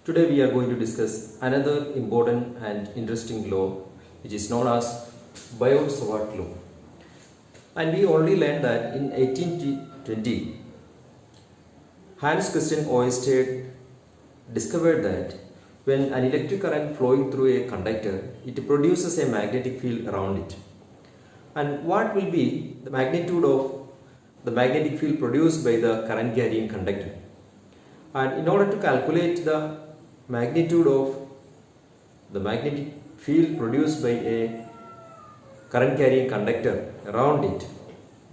Today we are going to discuss another important and interesting law which is known as Biot-Savart law. And we already learned that in 1820 Hans Christian Ørsted discovered that when an electric current flowing through a conductor, it produces a magnetic field around it. And what will be the magnitude of the magnetic field produced by the current carrying conductor? And in order to calculate the magnitude of the magnetic field produced by a current carrying conductor around it,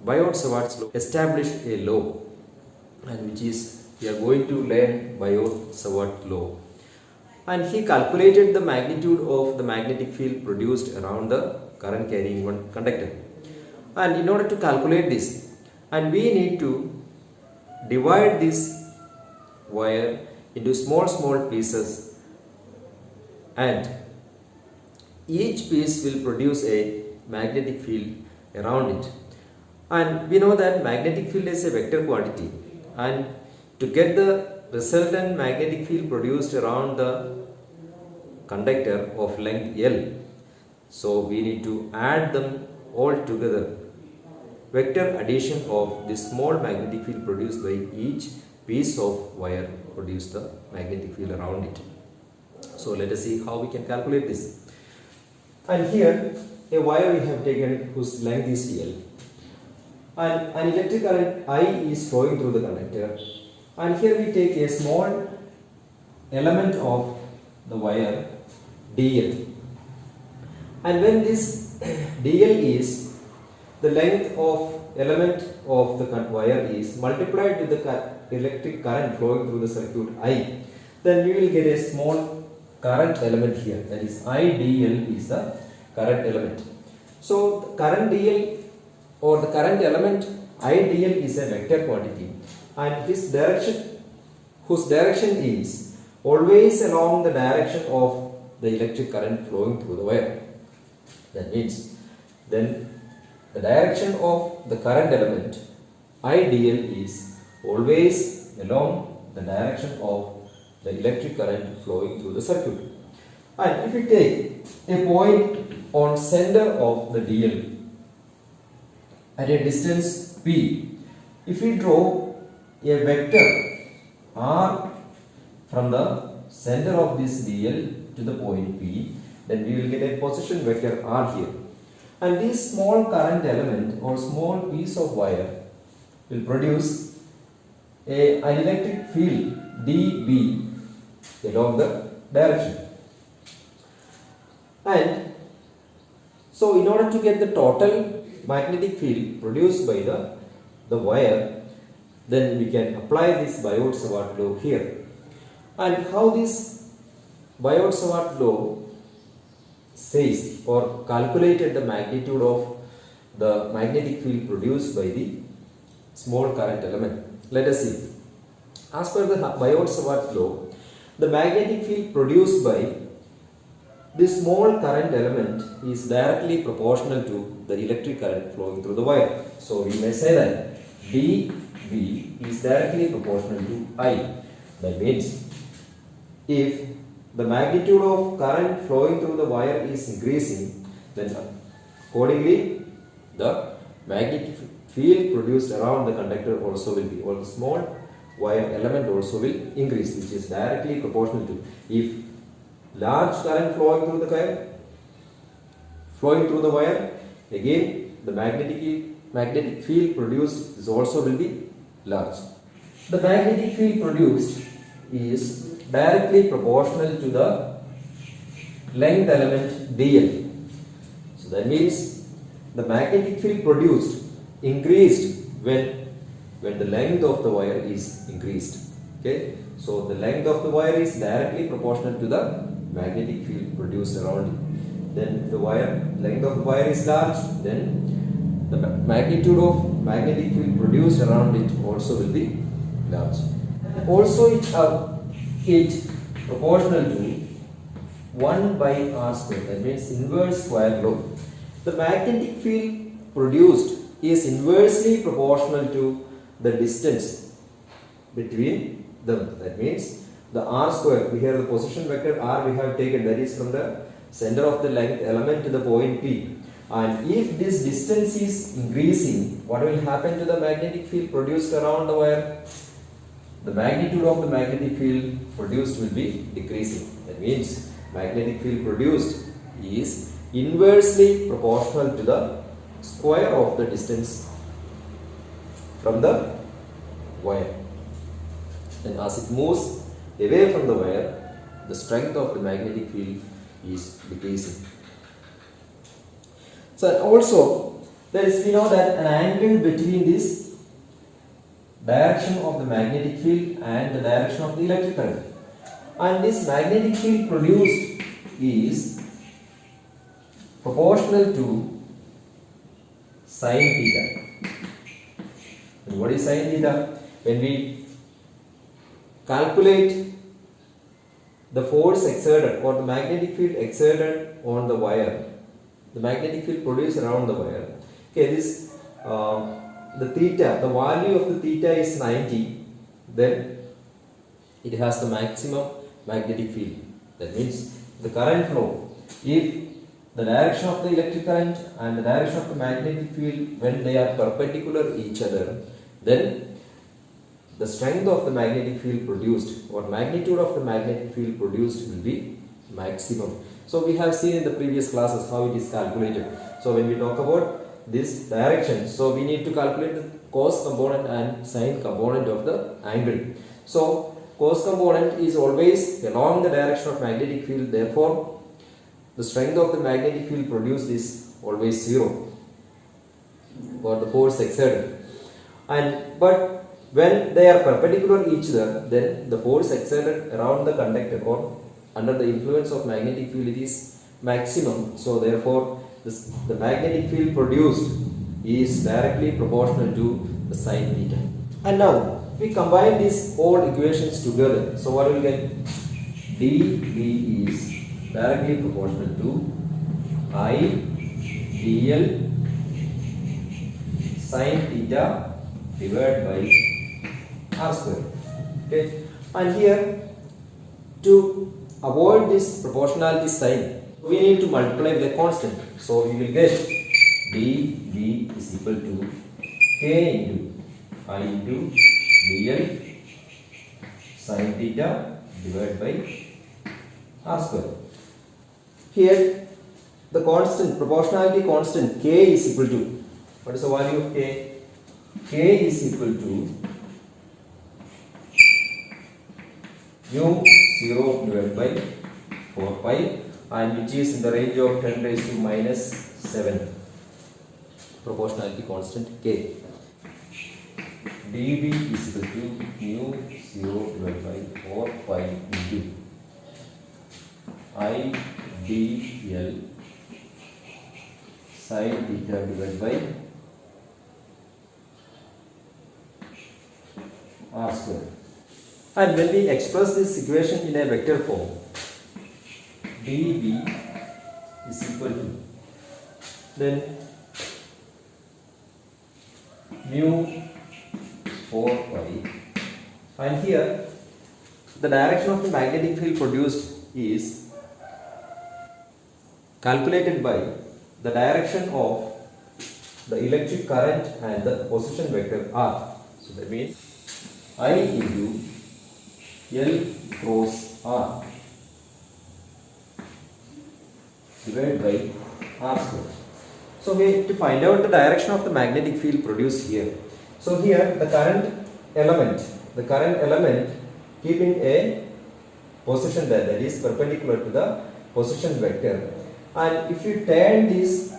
Biot-Savart's law established a law, and which is we are going to learn Biot-Savart law. And he calculated the magnitude of the magnetic field produced around the current carrying one conductor. And in order to calculate this, and we need to divide this wire into small pieces, and each piece will produce a magnetic field around it. And we know that magnetic field is a vector quantity, and to get the resultant magnetic field produced around the conductor of length L, so we need to add them all together. Vector addition of the small magnetic field produced by each piece of wire produce the magnetic field around it. So let us see how we can calculate this. And here a wire we have taken whose length is L, and an electric current I is flowing through the conductor, and here we take a small element of the wire dl, and when this dl is the length of element of the wire is multiplied with the electric current flowing through the circuit I, then we will get a small current element here, that is IDL is the current element. So the current DL or the current element IDL is a vector quantity, and whose direction is always along the direction of the electric current flowing through the wire. That means then the direction of the current element IDL is always along the direction of the electric current flowing through the circuit. And if we take a point on center of the DL at a distance P, if we draw a vector R from the center of this DL to the point P, then we will get a position vector R here. And this small current element or small piece of wire will produce an electric field dB along the direction. And so in order to get the total magnetic field produced by the wire, then we can apply this Biot-Savart law here. And how this Biot-Savart law says or calculated the magnitude of the magnetic field produced by the small current element. Let us see. As per the Biot-Savart law, the magnetic field produced by this small current element is directly proportional to the electric current flowing through the wire. So we may say that dB is directly proportional to I. That means if the magnitude of current flowing through the wire is increasing, then accordingly the magnetic field produced around the conductor also will be, or the small wire element also will increase, which is directly proportional to. If large current flowing through the wire, again the magnetic field produced is also will be large. The magnetic field produced is directly proportional to the length element dl. So that means the magnetic field produced increased when the length of the wire is increased. Okay, so the length of the wire is directly proportional to the magnetic field produced around it. Then the length of the wire is large, then the magnitude of magnetic field produced around it also will be large. Also it proportional to 1 by R square, that means inverse square law. The magnetic field produced is inversely proportional to the distance between them. That means the r square, we have the position vector r we have taken, that is from the center of the length element to the point P. And if this distance is increasing, what will happen to the magnetic field produced around the wire? The magnitude of the magnetic field produced will be decreasing. That means magnetic field produced is inversely proportional to the square of the distance from the wire. And as it moves away from the wire, the strength of the magnetic field is decreasing. So also, we know that an angle between this direction of the magnetic field and the direction of the electric current, and this magnetic field produced is proportional to sin theta. And what is sin theta? When we calculate the force exerted or the magnetic field exerted on the wire, the magnetic field produced around the wire. Okay, this the theta, the value of the theta is 90, then it has the maximum magnetic field. That means the current flow, if the direction of the electric current and the direction of the magnetic field, when they are perpendicular each other, then the strength of the magnetic field produced or magnitude of the magnetic field produced will be maximum. So we have seen in the previous classes how it is calculated. So when we talk about this direction, so we need to calculate the cos component and sin component of the angle. So cos component is always along the direction of magnetic field, therefore the strength of the magnetic field produced is always 0 for the force exerted. But when they are perpendicular each other, then the force exerted around the conductor or under the influence of magnetic field is maximum. So therefore the magnetic field produced is directly proportional to the sin theta. And now we combine these all equations together. So what we will get? dB is directly proportional to I dl sin theta divided by r square. Okay, and here to avoid this proportionality sign, we need to multiply with a constant. So we will get dB is equal to k into I into dl sin theta divided by r square. Here the constant, proportionality constant k is equal to, what is the value of k? K is equal to mu 0 divided by 4 pi, and which is in the range of 10 raised to minus 7. Proportionality constant k. dB is equal to mu 0 divided by 4 pi into I dl sin theta divided by r square. And when we express this equation in a vector form, dB is equal to then mu 4 pi, and here the direction of the magnetic field produced is calculated by the direction of the electric current and the position vector r. So that means I into L cross R divided by R square. So we to find out the direction of the magnetic field produced here. So here the current element keeping a position there, that is perpendicular to the position vector, and if you turn this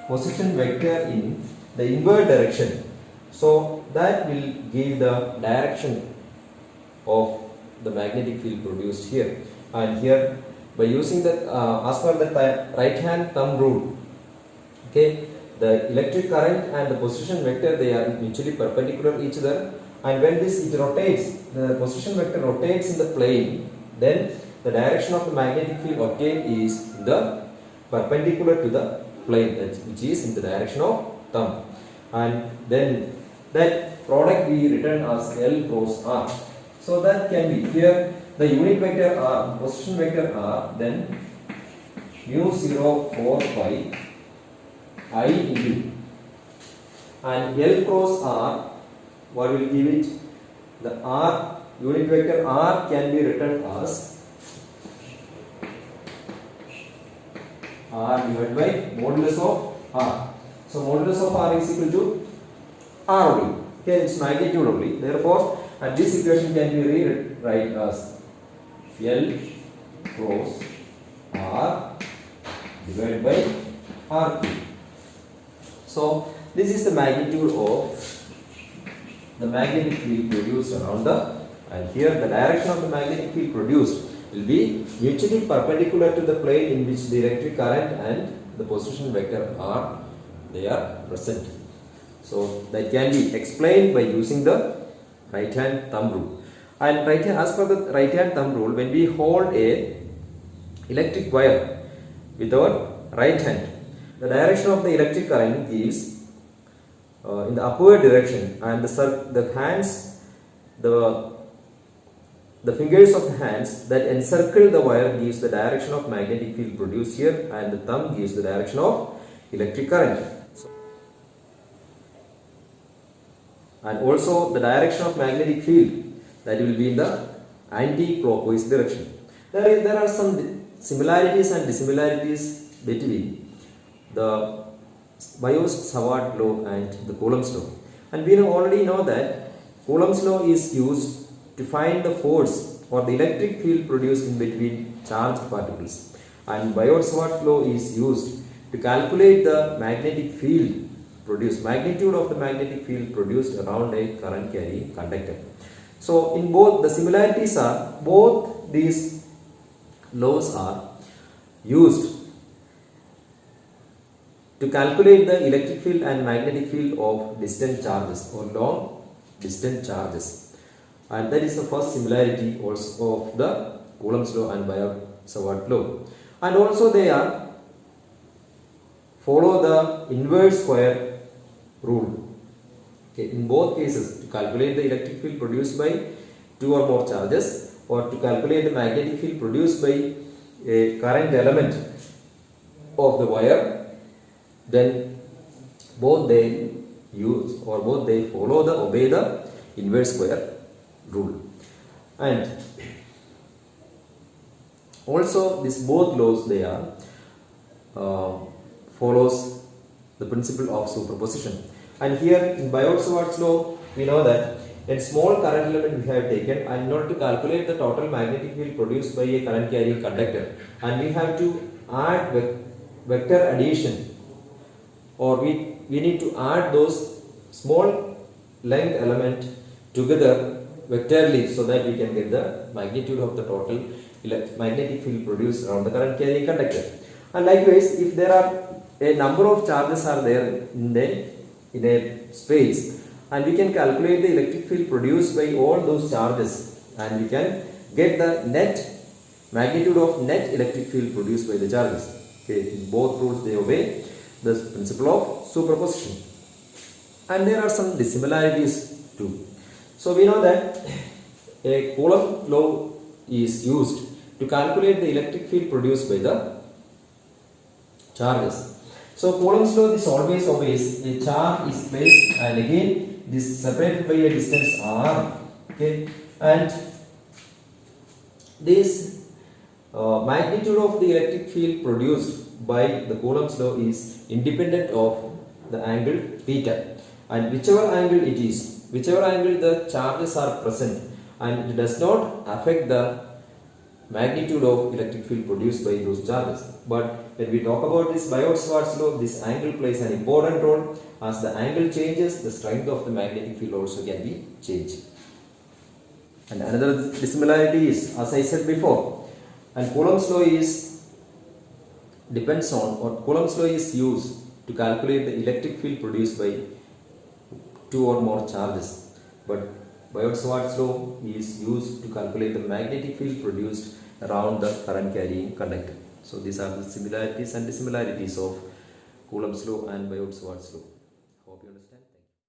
position vector in the inverse direction, so that will give the direction of the magnetic field produced here. And here by using the as per the right hand thumb rule, okay, the electric current and the position vector, they are mutually perpendicular each other, and when it rotates, the position vector rotates in the plane, then the direction of the magnetic field obtained is in the perpendicular to the plane, which is in the direction of thumb, and then that product we written as L cross R. So that can be here the unit vector r, position vector r, then mu 0 4 pi I into, and L cross r, what will give it? The r unit vector r can be written as r divided by modulus of r. So modulus of r is equal to r only. Okay, it's magnitude only. Therefore, and this equation can be rewrite as L cross r divided by r cube. So this is the magnitude of the magnetic field produced around the, and here the direction of the magnetic field produced will be mutually perpendicular to the plane in which the electric current and the position vector are, they are present. So that can be explained by using the right hand thumb rule. And as per the right hand thumb rule, when we hold a electric wire with our right hand, the direction of the electric current is in the upward direction, and the hands, the fingers of the hands that encircle the wire gives the direction of magnetic field produced here, and the thumb gives the direction of electric current. And also the direction of magnetic field, that will be in the anti-clockwise direction. There are some similarities and dissimilarities between the Biot-Savart law and the Coulomb's law. And we already know that Coulomb's law is used to find the force or the electric field produced in between charged particles, and Biot-Savart law is used to calculate the magnetic field produced, magnitude of the magnetic field produced around a current carrying conductor. So in both, the similarities are, both these laws are used to calculate the electric field and magnetic field of distant charges or long distance charges, and that is the first similarity also of the Coulomb's law and Biot-Savart law. And also they are follow the inverse square rule. Okay, in both cases, to calculate the electric field produced by two or more charges, or to calculate the magnetic field produced by a current element of the wire, then both they use, or both they follow the, obey the inverse square rule. And also this both laws, they are follows the principle of superposition. And here in Biot-Savart's law, we know that a small current element we have taken, and in order to calculate the total magnetic field produced by a current carrying conductor, and we have to add vector addition, or we need to add those small length element together vectorally, so that we can get the magnitude of the total magnetic field produced around the current carrying conductor. And likewise, if there are a number of charges are there in a space, and we can calculate the electric field produced by all those charges, and we can get the net magnitude of net electric field produced by the charges. Okay, in both rules they obey the principle of superposition. And there are some dissimilarities too. So we know that a Coulomb law is used to calculate the electric field produced by the charges. So Coulomb's law, this always obeys, a charge is placed, and again this is separated by a distance r. Okay, and this magnitude of the electric field produced by the Coulomb's law is independent of the angle theta, and whichever angle it is, whichever angle the charges are present, and it does not affect the magnitude of electric field produced by those charges. But when we talk about this Biot-Savart's law, this angle plays an important role. As the angle changes, the strength of the magnetic field also can be changed. And another dissimilarity is, as I said before, and Coulomb's law is depends on, or Coulomb's law is used to calculate the electric field produced by two or more charges, but Biot-Savart's law is used to calculate the magnetic field produced around the current carrying conductor. So these are the similarities and dissimilarities of Coulomb's law and Biot-Savart's law. Hope you understand.